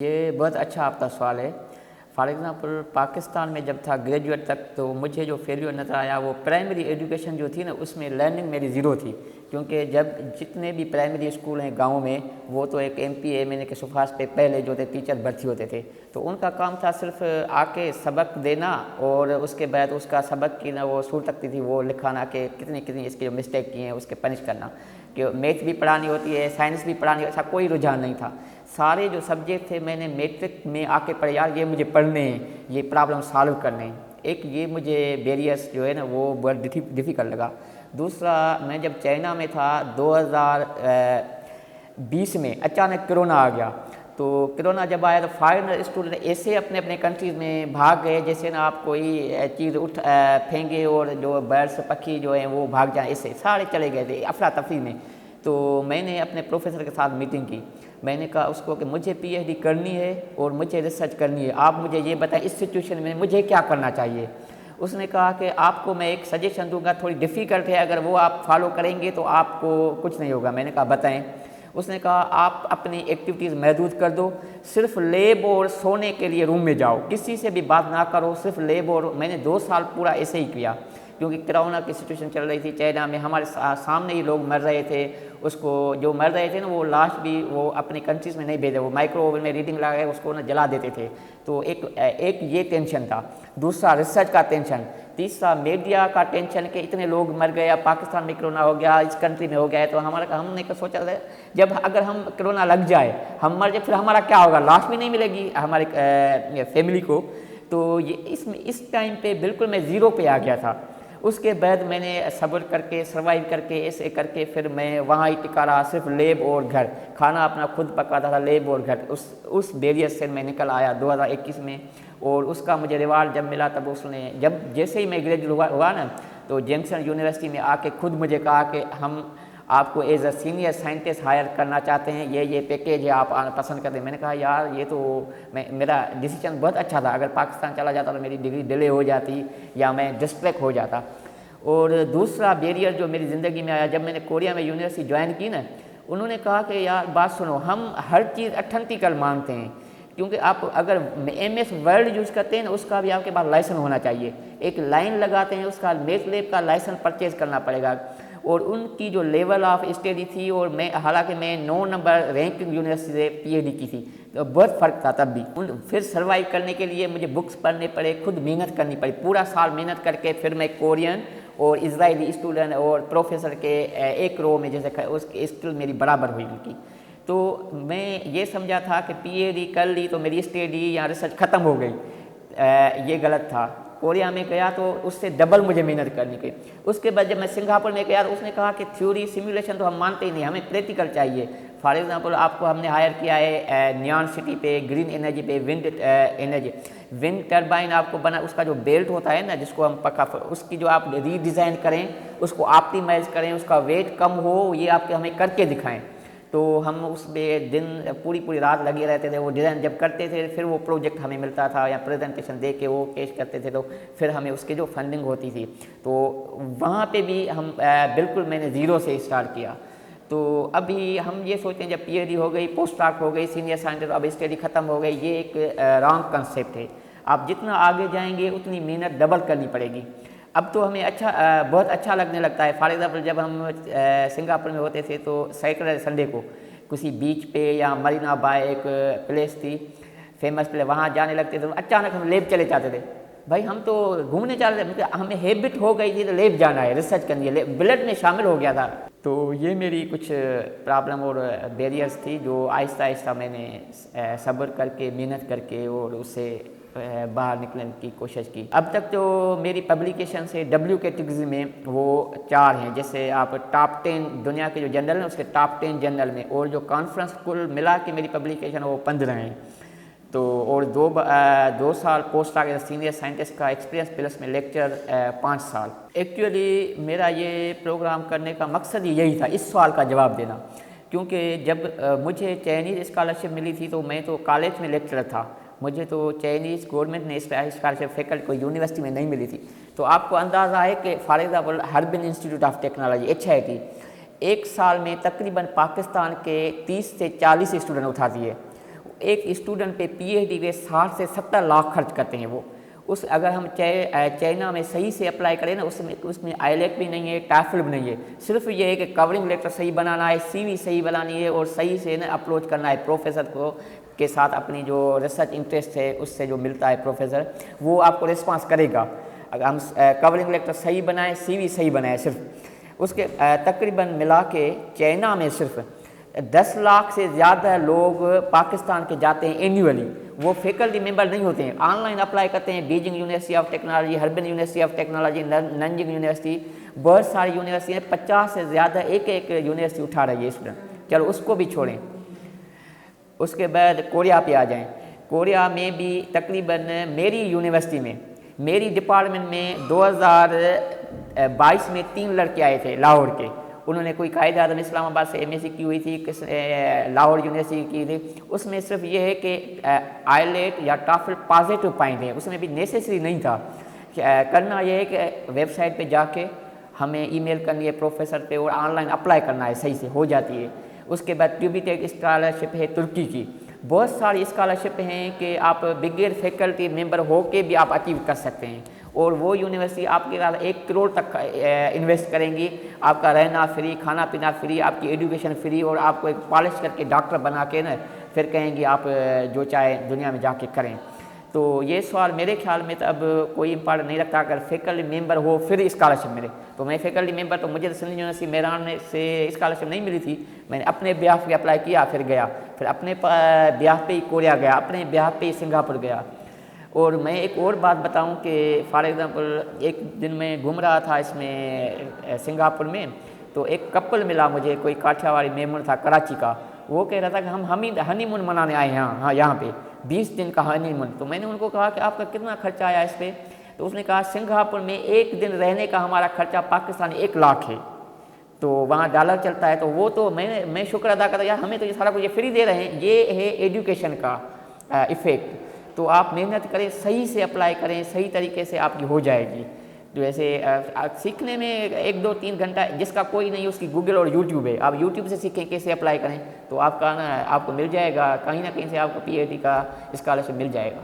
یہ بہت اچھا آپ کا سوال ہے۔ فار ایگزامپل پاکستان میں جب تھا گریجویٹ تک، تو مجھے جو فیلیور نظر آیا وہ پرائمری ایجوکیشن جو تھی نا، اس میں لرننگ میری زیرو تھی، کیونکہ جب جتنے بھی پرائمری اسکول ہیں گاؤں میں، وہ تو ایک ایم پی ایم این اے کے سفارش پہ پہلے جو تھے ٹیچر بھرتی ہوتے تھے، تو ان کا کام تھا صرف آ کے سبق دینا، اور اس کے بعد اس کا سبق کی نا وہ اصول تکتی تھی وہ لکھانا کہ کتنی اس کے جو مسٹیک کی ہیں اس کے پنش کرنا، کہ میتھ بھی پڑھانی ہوتی ہے، سائنس بھی پڑھانی، ایسا کوئی رجحان نہیں تھا۔ سارے جو سبجیکٹ تھے میں نے میٹرک میں آ کے پڑھے، یار یہ مجھے پڑھنے ہیں، یہ پرابلم سالو کرنے ہیں۔ ایک یہ مجھے بیریئرس جو ہے نا وہ بہت ڈیفیکلٹ لگا۔ دوسرا، میں جب چائنا میں تھا 2020 میں اچانک کرونا آ گیا، تو کرونا جب آیا تو فارنر اسٹوڈنٹ ایسے اپنے اپنے کنٹریز میں بھاگ گئے جیسے نا آپ کوئی چیز پھینگے اور جو برڈس پکھی جو ہیں وہ بھاگ جائیں، ایسے سارے چلے گئے تھے افراتفری میں۔ تو میں نے اپنے پروفیسر کے ساتھ میٹنگ کی، میں نے کہا اس کو کہ مجھے پی ایچ ڈی کرنی ہے اور مجھے ریسرچ کرنی ہے، آپ مجھے یہ بتائیں اس سچویشن میں مجھے کیا کرنا چاہیے۔ اس نے کہا کہ آپ کو میں ایک سجیشن دوں گا، تھوڑی ڈیفیکلٹ ہے، اگر وہ آپ فالو کریں گے تو آپ کو کچھ نہیں ہوگا۔ میں نے کہا بتائیں۔ اس نے کہا آپ اپنی ایکٹیویٹیز محدود کر دو، صرف لیب اور سونے کے لیے روم میں جاؤ، کسی سے بھی بات نہ کرو، صرف لیب۔ اور میں نے 2 سال پورا ایسے ہی کیا، کیونکہ کرونا کی سچویشن چل رہی تھی چائنا میں، ہمارے سامنے ہی لوگ مر رہے تھے، اس کو جو مر رہے تھے نا وہ لاش بھی وہ اپنی کنٹریز میں نہیں بھیجے، وہ مائکرو اوون میں ریڈنگ لگا کے اس کو نا جلا دیتے تھے۔ تو ایک یہ ٹینشن تھا، دوسرا ریسرچ کا ٹینشن، تیسرا میڈیا کا ٹینشن کہ اتنے لوگ مر گئے، اب پاکستان میں کرونا ہو گیا، اس کنٹری میں ہو گیا ہے، تو ہم نے سوچا جب اگر ہم کرونا لگ جائے، ہم مر جائے، پھر ہمارا کیا ہوگا، لاش بھی نہیں ملے گی ہمارے فیملی کو۔ تو یہ اس ٹائم پہ بالکل میں زیرو پہ آ گیا تھا۔ اس کے بعد میں نے صبر کر کے سروائیو کر کے ایسے کر کے پھر میں وہاں ہی ٹکا رہا، صرف لیب اور گھر، کھانا اپنا خود پکاتا تھا، لیب اور گھر۔ اس بیریئر سے میں نکل آیا 2021 میں، اور اس کا مجھے ریوارڈ جب ملا تب اس نے جیسے ہی میں گریجویٹ ہوا نا، تو جنکشن یونیورسٹی میں آ کے خود مجھے کہا کہ ہم آپ کو as a senior scientist hire کرنا چاہتے ہیں، یہ پیکیج ہے، آپ آنا پسند کرتے ہیں۔ میں نے کہا یار یہ تو میرا ڈیسیجن بہت اچھا تھا، اگر پاکستان چلا جاتا تو میری ڈگری ڈیلے ہو جاتی یا میں ڈسٹریکٹ ہو جاتا۔ اور دوسرا بیریئر جو میری زندگی میں آیا، جب میں نے کوریا میں یونیورسٹی جوائن کی نا، انہوں نے کہا کہ یار بات سنو، ہم ہر چیز اتھینٹیکل مانگتے ہیں، کیونکہ آپ اگر ایم ایس ورڈ یوز کرتے ہیں نا، اس کا بھی آپ کے پاس لائسنس ہونا چاہیے، ایک لائن لگاتے ہیں اس کا میتھ لیب کا لائسنس پرچیز کرنا پڑے گا۔ اور ان کی جو لیول آف اسٹڈی تھی، اور حالانکہ میں 9 نمبر رینکنگ یونیورسٹی سے پی ایچ ڈی کی تھی، تو بہت فرق تھا تب بھی۔ پھر سروائیو کرنے کے لیے مجھے بکس پڑھنے پڑے، خود محنت کرنی پڑی، پورا سال محنت کر کے پھر میں کورین اور اسرائیلی اسٹوڈنٹ اور پروفیسر کے ایک رو میں جیسے اس کی اسکل میری برابر ہوئی ان کی۔ تو میں یہ سمجھا تھا کہ پی ایچ ڈی کر لی تو میری اسٹڈی یا ریسرچ ختم ہو گئی، یہ غلط تھا۔ کوریا میں گیا تو اس سے ڈبل مجھے محنت کرنی پڑی۔ اس کے بعد جب میں سنگاپور میں گیا تو اس نے کہا کہ تھیوری سیمولیشن تو ہم مانتے ہی نہیں، ہمیں پریکٹیکل چاہیے۔ فار ایگزامپل آپ کو ہم نے ہائر کیا ہے نیان سٹی پہ، گرین انرجی پہ، ونڈ انرجی، ونڈ ٹربائن آپ کو بنا، اس کا جو بیلٹ ہوتا ہے نا جس کو ہم اس کی جو آپ ری ڈیزائن کریں، اس کو آپٹیمائز کریں، اس کا ویٹ کم ہو، یہ آپ کے ہمیں کر کے دکھائیں۔ تو ہم اس پہ دن پوری رات لگے رہتے تھے، وہ ڈیزائن جب کرتے تھے پھر وہ پروجیکٹ ہمیں ملتا تھا یا پریزنٹیشن دے کے وہ پیش کرتے تھے، تو پھر ہمیں اس کی جو فنڈنگ ہوتی تھی، تو وہاں پہ بھی ہم بالکل میں نے زیرو سے اسٹارٹ کیا۔ تو ابھی ہم یہ سوچتے ہیں جب پی ایچ ڈی ہو گئی، پوسٹ ڈاک ہو گئی، سینئر سائنٹسٹ، اب اسٹڈی ختم ہو گئی، یہ ایک رانگ کنسیپٹ ہے۔ آپ جتنا آگے جائیں گے اتنی محنت ڈبل کرنی پڑے گی۔ اب تو ہمیں بہت اچھا لگنے لگتا ہے۔ فار ایگزامپل جب ہم سنگاپور میں ہوتے تھے تو سیٹرڈے سنڈے کو کسی بیچ پہ یا مرینا بائے ایک پلیس تھی فیمس پلیس، وہاں جانے لگتے تھے، اچانک ہم لیب چلے جاتے تھے۔ بھائی ہم تو گھومنے چل رہے تھے، ہمیں ہیبٹ ہو گئی تھی تو لیب جانا ہے، ریسرچ کرنی ہے، بلڈ میں شامل ہو گیا تھا۔ تو یہ میری کچھ پرابلم اور بیریئرز تھی جو آہستہ آہستہ میں نے صبر کر کے محنت کر کے اور اس سے باہر نکلنے کی کوشش کی۔ اب تک تو میری پبلیکیشن سے ڈبلیو کیٹیگری میں وہ 4 ہیں، جیسے آپ ٹاپ 10 دنیا کے جو جنرل ہیں اس کے ٹاپ 10 جنرل میں، اور جو کانفرنس کل ملا کے میری پبلیکیشن وہ 15 ہیں۔ تو اور 2 سال پوسٹ ڈاک سینئر سائنٹسٹ کا ایکسپیرینس پلس میں لیکچر 5 سال۔ ایکچولی میرا یہ پروگرام کرنے کا مقصد ہی یہی تھا، اس سوال کا جواب دینا، کیونکہ جب مجھے چائنیز اسکالرشپ ملی تھی تو میں تو کالج میں لیکچرر تھا، مجھے تو چائنیز گورنمنٹ نے اسکالرشپ فیکلٹی کو یونیورسٹی میں نہیں ملی تھی۔ تو آپ کو اندازہ ہے کہ for example Harbin Institute of Technology HIT ایک سال میں تقریباً پاکستان کے 30 سے 40 اسٹوڈنٹ اٹھاتی ہے، ایک اسٹوڈنٹ پہ PhD کے 60 سے 70 لاکھ خرچ کرتے ہیں وہ. اس اگر ہم چائنا میں صحیح سے اپلائی کریں نا، اس میں IELTS بھی نہیں ہے، TOEFL بھی نہیں ہے. صرف یہ ہے کہ کورنگ لیٹر صحیح بنانا ہے، CV صحیح بنانی ہے، اور صحیح سے نا اپروچ کرنا ہے پروفیسر کو کے ساتھ. اپنی جو ریسرچ انٹرسٹ ہے اس سے جو ملتا ہے پروفیسر، وہ آپ کو رسپانس کرے گا. اگر ہم کورنگ لیٹر صحیح بنائیں، CV صحیح بنائیں صرف. اس کے تقریباً ملا کے چائنا میں صرف 10 لاکھ سے زیادہ لوگ پاکستان کے جاتے ہیں اینیولی. وہ فیکلٹی ممبر نہیں ہوتے ہیں، آن لائن اپلائی کرتے ہیں. Beijing University of Technology, Harbin University of Technology, Nanjing University, بہت ساری یونیورسٹی ہیں. 50 سے زیادہ ایک یونیورسٹی اٹھا رہی ہے اسٹوڈنٹ. چلو اس کو بھی چھوڑیں. اس کے بعد کوریا پہ آ جائیں. کوریا میں بھی تقریباً میری یونیورسٹی میں، میری ڈپارٹمنٹ میں 2022 میں 3 لڑکے آئے تھے لاہور کے. انہوں نے کوئی قائد اعظم اسلام آباد سے MSc کی ہوئی تھی، لاہور یونیورسٹی کی تھی. اس میں صرف یہ ہے کہ IELTS یا TOEFL پازیٹیو پوائنٹ ہیں، اس میں بھی نیسیسری نہیں تھا. کرنا یہ ہے کہ ویب سائٹ پہ جا کے ہمیں ای میل کرنی ہے پروفیسر پہ، اور آن لائن اپلائی کرنا ہے، صحیح سے ہو جاتی ہے. اس کے بعد ٹیوبیٹیک اسکالرشپ ہے ترکی کی. بہت ساری اسکالرشپ ہیں کہ آپ بغیر فیکلٹی ممبر ہو کے بھی آپ اچیو کر سکتے ہیں. اور وہ یونیورسٹی آپ کے ساتھ 1 کروڑ تک انویسٹ کریں گی. آپ کا رہنا فری، کھانا پینا فری، آپ کی ایڈوکیشن فری، اور آپ کو ایک پالش کر کے ڈاکٹر بنا کے نا پھر کہیں گے آپ جو چاہے دنیا میں جا کے کریں. تو یہ سوال میرے خیال میں تو اب کوئی امپارٹنٹ نہیں رکھتا. اگر فیکلٹی ممبر ہو پھر اسکالرشپ ملے. تو میں فیکلٹی ممبر، تو مجھے سندھ یونیورسٹی میران سے اسکالرشپ نہیں ملی تھی. میں نے اپنے بیہاف پہ اپلائی کیا، پھر گیا، پھر اپنے بیہاف پہ ہی کوریا گیا، اپنے بیہاف پہ ہی سنگاپور گیا. اور میں ایک اور بات بتاؤں کہ فار ایگزامپل ایک دن میں گھوم رہا تھا اس میں سنگاپور میں، تو ایک کپل ملا مجھے، کوئی کاٹھیا واڑی میمن تھا کراچی کا. وہ کہہ رہا تھا کہ ہم ہنی مون منانے آئے ہیں یہاں پہ 20 دن کا ہنی مون. تو میں نے ان کو کہا کہ آپ کا کتنا خرچہ آیا اس پہ؟ تو اس نے کہا سنگاپور میں 1 دن رہنے کا ہمارا خرچہ پاکستانی 1 لاکھ ہے. تو وہاں ڈالر چلتا ہے. تو وہ تو میں شکر ادا کرتا یار، ہمیں تو یہ سارا کچھ فری دے رہے ہیں. یہ ہے ایجوکیشن کا ایفیکٹ. تو آپ محنت کریں، صحیح سے اپلائی کریں، صحیح طریقے سے آپ کی ہو جائے گی. تو ایسے سیکھنے میں 1 2 3 گھنٹہ جس کا کوئی نہیں، اس کی گوگل اور یوٹیوب ہے. آپ یوٹیوب سے سیکھیں کیسے اپلائی کریں، تو آپ کا نا آپ کو مل جائے گا، کہیں نہ کہیں سے آپ کو PhD کا اسکالرشپ مل جائے گا.